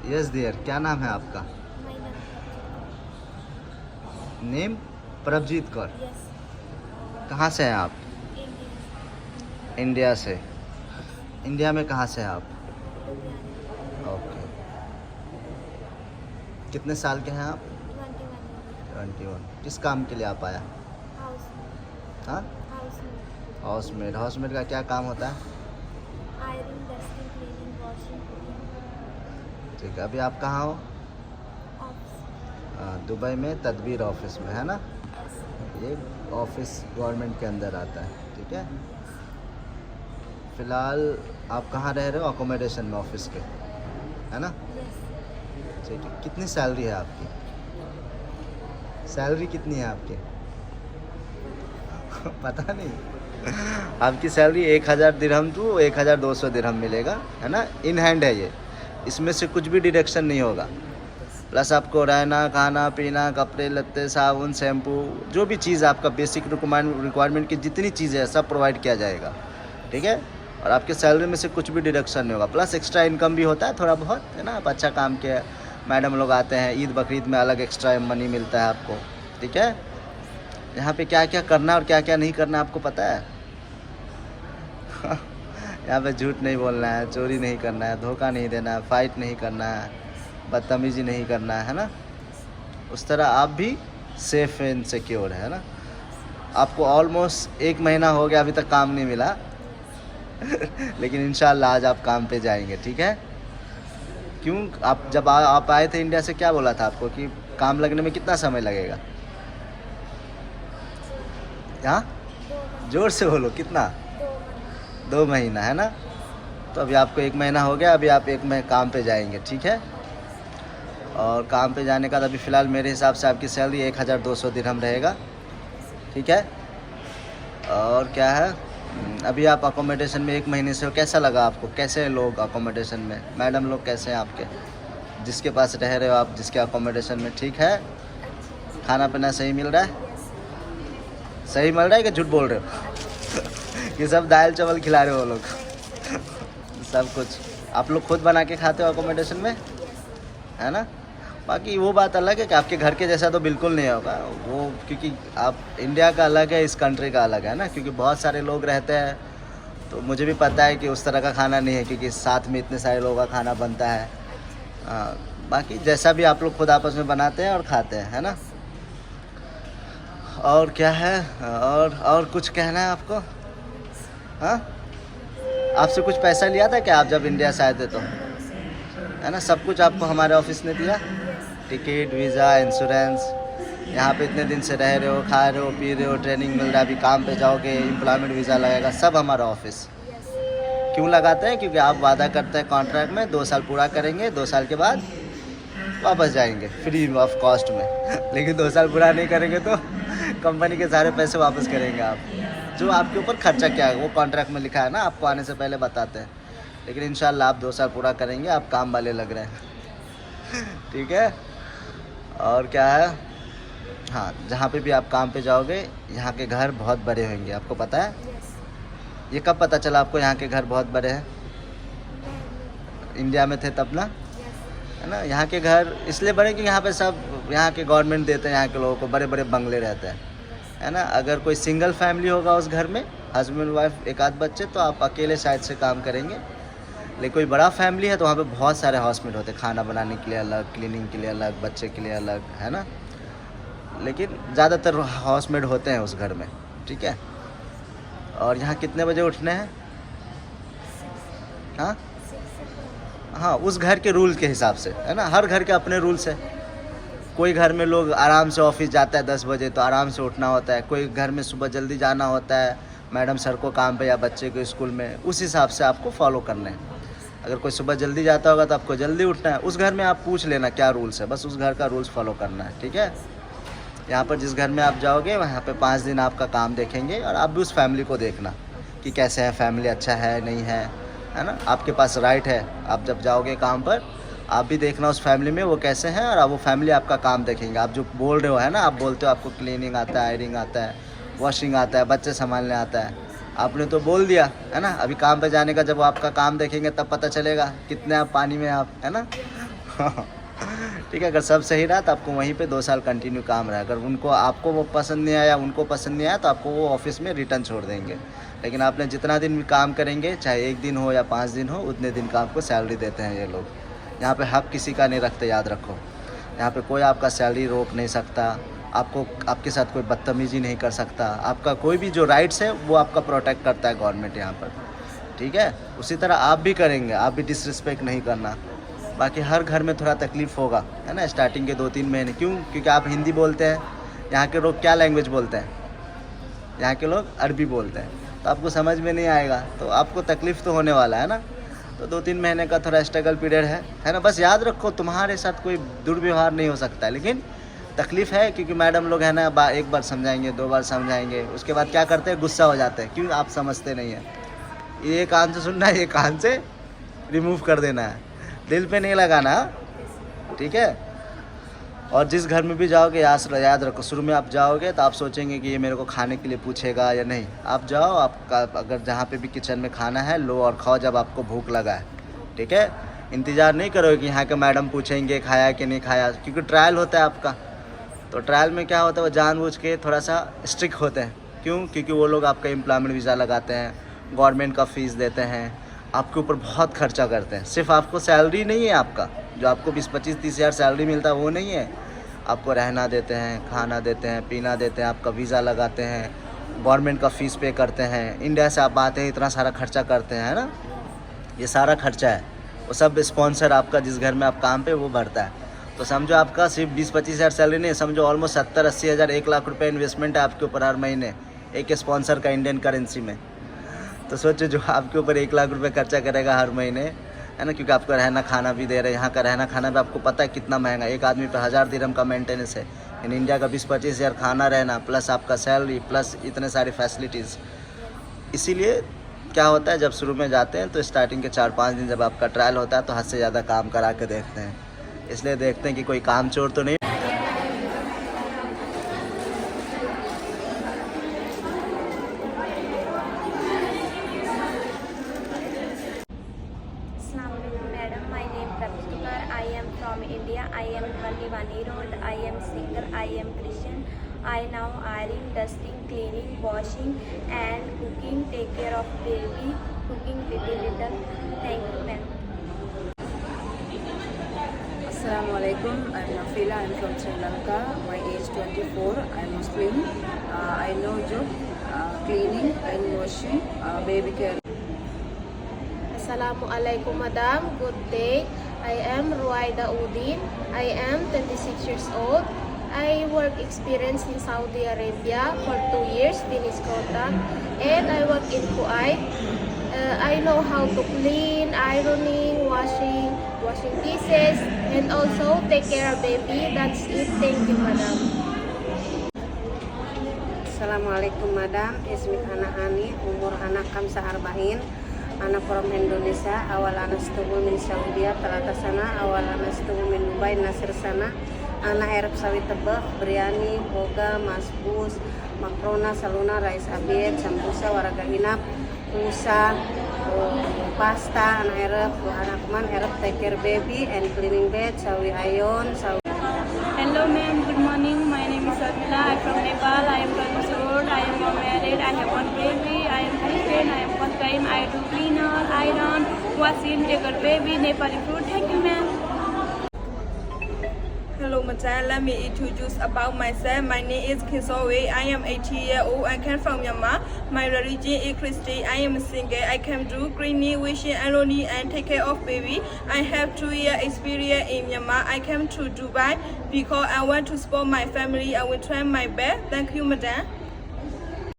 Yes dear, क्या नाम है आपका? My name. Name? Prabhjeet Kaur. Yes. कहाँ से हैं आप? Indian. इंडिया से। इंडिया में कहाँ से हैं आप? Ludhiana. ओके। कितने साल के हैं आप? 21 years. 21। किस काम के लिए आप आया? House. हाँ, House. हाउसमेड। हाउसमेड का क्या काम होता है? Ironing, dusting, cleaning, washing, cooking. ठीक है, अभी आप कहाँ हो? Office. दुबई में तदबीर ऑफिस में, है ना? Yes. ये ऑफिस गवर्नमेंट के अंदर आता है, ठीक है। फ़िलहाल आप कहाँ रह रहे हो? अकोमोडेशन में ऑफिस के, है ना? Yes. ठीक है, कितनी सैलरी है आपकी? सैलरी कितनी है आपकी? पता नहीं। आपकी सैलरी 1000 दिरहम टू 1200 दिरहम मिलेगा, है ना? इन हैंड है ये, इसमें से कुछ भी डिडक्शन नहीं होगा। प्लस आपको रहना, खाना पीना, कपड़े लत्ते, साबुन, शैम्पू, जो भी चीज़ आपका बेसिक रिक्वायरमेंट की जितनी चीज़ें हैं सब प्रोवाइड किया जाएगा, ठीक है। और आपके सैलरी में से कुछ भी डिडक्शन नहीं होगा। प्लस एक्स्ट्रा इनकम भी होता है थोड़ा बहुत, है ना? आप अच्छा काम किया। मैडम लोग आते हैं, ईद बकरीद में अलग एक्स्ट्रा मनी मिलता है आपको, ठीक है। यहाँ पे क्या क्या करना और क्या क्या नहीं करना आपको पता है? यहाँ पे झूठ नहीं बोलना है, चोरी नहीं करना है, धोखा नहीं देना है, फाइट नहीं करना है, बदतमीजी नहीं करना है ना? उस तरह आप भी सेफ एंड सिक्योर है ना? आपको ऑलमोस्ट 1 महीना हो गया, अभी तक काम नहीं मिला। लेकिन इंशाल्लाह आज आप काम पे जाएंगे, ठीक है। क्यों? आप जब आप आए थे इंडिया से, क्या बोला था आपको कि काम लगने में कितना समय लगेगा? हाँ, 2 months. जोर से बोलो, कितना? 2 months. 2 महीना, है ना? तो अभी आपको 1 महीना हो गया, अभी आप 1 महीने काम पे जाएंगे, ठीक है। और काम पे जाने का अभी फ़िलहाल मेरे हिसाब से आपकी सैलरी 1200 दिरहम रहेगा, ठीक है। और क्या है, अभी आप अकोमोडेशन में 1 महीने से हो, कैसा लगा आपको? कैसे हैं लोग अकोमोडेशन में? मैडम लोग कैसे हैं आपके, जिसके पास रह रहे हो आप, जिसके अकोमोडेशन में? ठीक है? अच्छी. खाना पीना सही मिल रहा है? Yes. सही मिल रहा है कि झूठ बोल रहे हो? कि सब दाल चावल खिला रहे हो वो लोग? नहीं, सही. सब कुछ आप लोग खुद बना के खाते हो अकोमोडेशन में, Yes. है ना? बाकी वो बात अलग है कि आपके घर के जैसा तो बिल्कुल नहीं होगा वो, क्योंकि आप इंडिया का अलग है, इस कंट्री का अलग है ना, क्योंकि बहुत सारे लोग रहते हैं। तो मुझे भी पता है कि उस तरह का खाना नहीं है, क्योंकि साथ में इतने सारे लोगों का खाना बनता है। हाँ, बाकी जैसा भी आप लोग खुद आपस में बनाते हैं और खाते हैं, है ना? और क्या है, और कुछ कहना है आपको? हाँ, आपसे कुछ पैसा लिया था क्या आप जब इंडिया से आए थे तो? है ना, सब कुछ आपको हमारे ऑफिस ने दिया? Ticket, visa, insurance. यहाँ पे इतने दिन से रह रहे हो, खा रहे हो, पी रहे हो, ट्रेनिंग मिल रहा है, अभी काम पे जाओगे, एम्प्लॉयमेंट वीज़ा लगेगा, सब हमारा ऑफिस। Yes. क्यों लगाते हैं? क्योंकि आप वादा करते हैं कॉन्ट्रैक्ट में 2 साल पूरा करेंगे, 2 साल के बाद वापस जाएंगे फ्री ऑफ कॉस्ट में। लेकिन 2 साल पूरा नहीं करेंगे तो कंपनी के सारे पैसे वापस करेंगे आप। जो आपके ऊपर खर्चा क्या है वो कॉन्ट्रैक्ट में लिखा है ना, आपको आने से पहले बताते हैं। लेकिन इंशाल्लाह आप 2 साल पूरा करेंगे, आप काम वाले लग रहे हैं। ठीक है। और क्या है, हाँ, जहाँ पे भी आप काम पे जाओगे, यहाँ के घर बहुत बड़े होंगे, आपको पता है? Yes. ये कब पता चला आपको यहाँ के घर बहुत बड़े हैं? नहीं. इंडिया में थे तब ना, Yes. है ना? यहाँ के घर इसलिए बड़े कि यहाँ पे सब, यहाँ के गवर्नमेंट देते हैं यहाँ के लोगों को, बड़े बड़े बंगले रहते हैं, Yes. है ना? अगर कोई सिंगल फैमिली होगा उस घर में, हस्बैंड वाइफ, एक आध बच्चे, तो आप अकेले साइड से काम करेंगे। लेकिन कोई बड़ा फैमिली है तो वहाँ पे बहुत सारे हाउसमेट होते हैं, खाना बनाने के लिए अलग, क्लीनिंग के लिए अलग, बच्चे के लिए अलग, है ना? लेकिन ज़्यादातर हाउसमेट होते हैं उस घर में, ठीक है। और यहाँ कितने बजे उठने हैं? 6. हाँ 6. हाँ, उस घर के रूल के हिसाब से, है ना? हर घर के अपने रूल्स है। कोई घर में लोग आराम से ऑफिस जाता है 10 बजे, तो आराम से उठना होता है। कोई घर में सुबह जल्दी जाना होता है, मैडम सर को काम पे या बच्चे को स्कूल में, उस हिसाब से आपको फॉलो करना है। अगर कोई सुबह जल्दी जाता होगा तो आपको जल्दी उठना है। उस घर में आप पूछ लेना क्या रूल्स है, बस उस घर का रूल्स फॉलो करना है, ठीक है। यहाँ पर जिस घर में आप जाओगे वहाँ पे 5 दिन आपका काम देखेंगे, और आप भी उस फैमिली को देखना कि कैसे है फैमिली, अच्छा है नहीं है ना? आपके पास राइट है, आप जब जाओगे काम पर आप भी देखना उस फैमिली में वो कैसे हैं, और वो फैमिली आपका काम देखेंगे। आप जो बोल रहे हो, है ना, आप बोलते हो आपको क्लीनिंग आता है, आयरिंग आता है, वॉशिंग आता है, बच्चे संभालने आता है, आपने तो बोल दिया, है ना? अभी काम पे जाने का जब वो आपका काम देखेंगे तब पता चलेगा कितने आप पानी में आप, है ना? ठीक है, अगर सब सही रहा तो आपको वहीं पे 2 साल कंटिन्यू काम रहा। अगर उनको आपको वो पसंद नहीं आया, उनको पसंद नहीं आया, तो आपको वो ऑफिस में रिटर्न छोड़ देंगे। लेकिन आपने जितना दिन भी काम करेंगे, चाहे 1 दिन हो या 5 दिन हो, उतने दिन का आपको सैलरी देते हैं ये लोग। यहाँ पे हक किसी का नहीं रखते, याद रखो। यहाँ पे कोई आपका सैलरी रोक नहीं सकता, आपको आपके साथ कोई बदतमीजी नहीं कर सकता। आपका कोई भी जो राइट्स है वो आपका प्रोटेक्ट करता है गवर्नमेंट यहाँ पर, ठीक है। उसी तरह आप भी करेंगे, आप भी डिसरिस्पेक्ट नहीं करना। बाकी हर घर में थोड़ा तकलीफ़ होगा, है ना, स्टार्टिंग के 2-3 महीने। क्यों? क्योंकि आप हिंदी बोलते हैं, यहाँ के लोग क्या लैंग्वेज बोलते हैं? यहाँ के लोग अरबी बोलते हैं, तो आपको समझ में नहीं आएगा, तो आपको तकलीफ़ तो होने वाला है ना। तो 2-3 महीने का थोड़ा स्ट्रगल पीरियड है ना। बस याद रखो, तुम्हारे साथ कोई दुर्व्यवहार नहीं हो सकता है, लेकिन तकलीफ़ है क्योंकि मैडम लोग है ना, एक बार समझाएंगे, 2 बार समझाएंगे, उसके बाद क्या करते हैं, गुस्सा हो जाते हैं। क्यों? आप समझते नहीं हैं। ये कान से सुनना है, ये कान से रिमूव कर देना है, दिल पे नहीं लगाना, ठीक है। और जिस घर में भी जाओगे याद रखो, शुरू में आप जाओगे तो आप सोचेंगे कि ये मेरे को खाने के लिए पूछेगा या नहीं। आप जाओ, आपका अगर जहाँ पे भी किचन में खाना है, लो और खाओ जब आपको भूख लगा है, ठीक है। इंतज़ार नहीं करो कि यहाँ के मैडम पूछेंगे खाया कि नहीं खाया, क्योंकि ट्रायल होता है आपका। तो ट्रायल में क्या होता है, वो जानबूझ के थोड़ा सा स्ट्रिक्ट होते हैं। क्यों? क्योंकि वो लोग आपका एम्प्लॉयमेंट वीज़ा लगाते हैं, गवर्नमेंट का फ़ीस देते हैं, आपके ऊपर बहुत खर्चा करते हैं। सिर्फ आपको सैलरी नहीं है, आपका जो आपको 20-25-30 हज़ार सैलरी मिलता है वो नहीं है, आपको रहना देते हैं, खाना देते हैं, पीना देते हैं, आपका वीज़ा लगाते हैं, गवर्नमेंट का फ़ीस पे करते हैं। इंडिया से आप आते हैं, इतना सारा खर्चा करते हैं, है ना। ये सारा खर्चा है, वो सब स्पॉन्सर आपका जिस घर में आप काम पे वो भरता है। तो समझो आपका सिर्फ 20-25 हज़ार सैलरी नहीं, समझो ऑलमोस्ट 70-80 हज़ार, 1 लाख रुपये इन्वेस्टमेंट है आपके ऊपर हर महीने एक स्पॉन्सर का इंडियन करेंसी में। तो सोचो जो आपके ऊपर 1 लाख रुपए खर्चा करेगा हर महीने, है ना, क्योंकि आपको रहना खाना भी दे रहे हैं। यहाँ का रहना खाना भी आपको पता है कितना महंगा, एक आदमी पर 1000 दिरहम का मेंटेनेंस है। इन इंडिया का 20-25 हज़ार खाना रहना, प्लस आपका सैलरी, प्लस इतने सारी फैसिलिटीज़। इसीलिए क्या होता है, जब शुरू में जाते हैं तो स्टार्टिंग के 4-5 दिन जब आपका ट्रायल होता है तो हद से ज़्यादा काम करा के देखते हैं। इसलिए देखते हैं कि कोई काम चोर तो नहीं। Madam, my name is Pratikar. I am from India. I am 21-year-old. I am single. I am Christian. I now ironing, dusting, cleaning, washing, and cooking. Take care of baby. Cooking little. Thank you, ma'am. Assalamualaikum. I'm Nafila. I'm from Sri Lanka. My age 24. I'm Muslim. I know job, cleaning and washing, baby care. Assalamualaikum, madam. Good day. I am Ruaida Udin. I am 26 years old. I work experience in Saudi Arabia for 2 years, finish contract, and I work in Kuwait. I know how to clean, ironing, washing dishes, and also take care of baby. That's it. Thank you, madam. Assalamualaikum, madam. Ismi anak Ani. Umur anak kamsa arba'in. Anak from Indonesia. Awal anak setubu min Saudi. Talata sana. Awal anak setubu min Dubai. Nasir sana. Anak Arab sawi tebak. Biryani, boga, masbus, makrona, saluna, rais abiyat, sambusa, waraga hinap, pusa, pasta. Anak Arab, anak man Arab take care baby and cleaning bed. Sawi ayon, sawi. Hello ma'am, good morning. My name is Sarmila. I am from Nepal. I am from Road. I am not married. I have 1 baby. I am Christian. I am first time. I do cleaner, iron, washing, take care baby, Nepali food. Thank you ma'am. Hello, Mata. Let me introduce about myself. My name is Kisowe. I am 18 years old. I come from Myanmar. My religion is Christian. I am single. I can do cleaning, washing, ironing, and take care of baby. I have 2 years experience in Myanmar. I came to Dubai because I want to support my family. I will try my best. Thank you, Madam.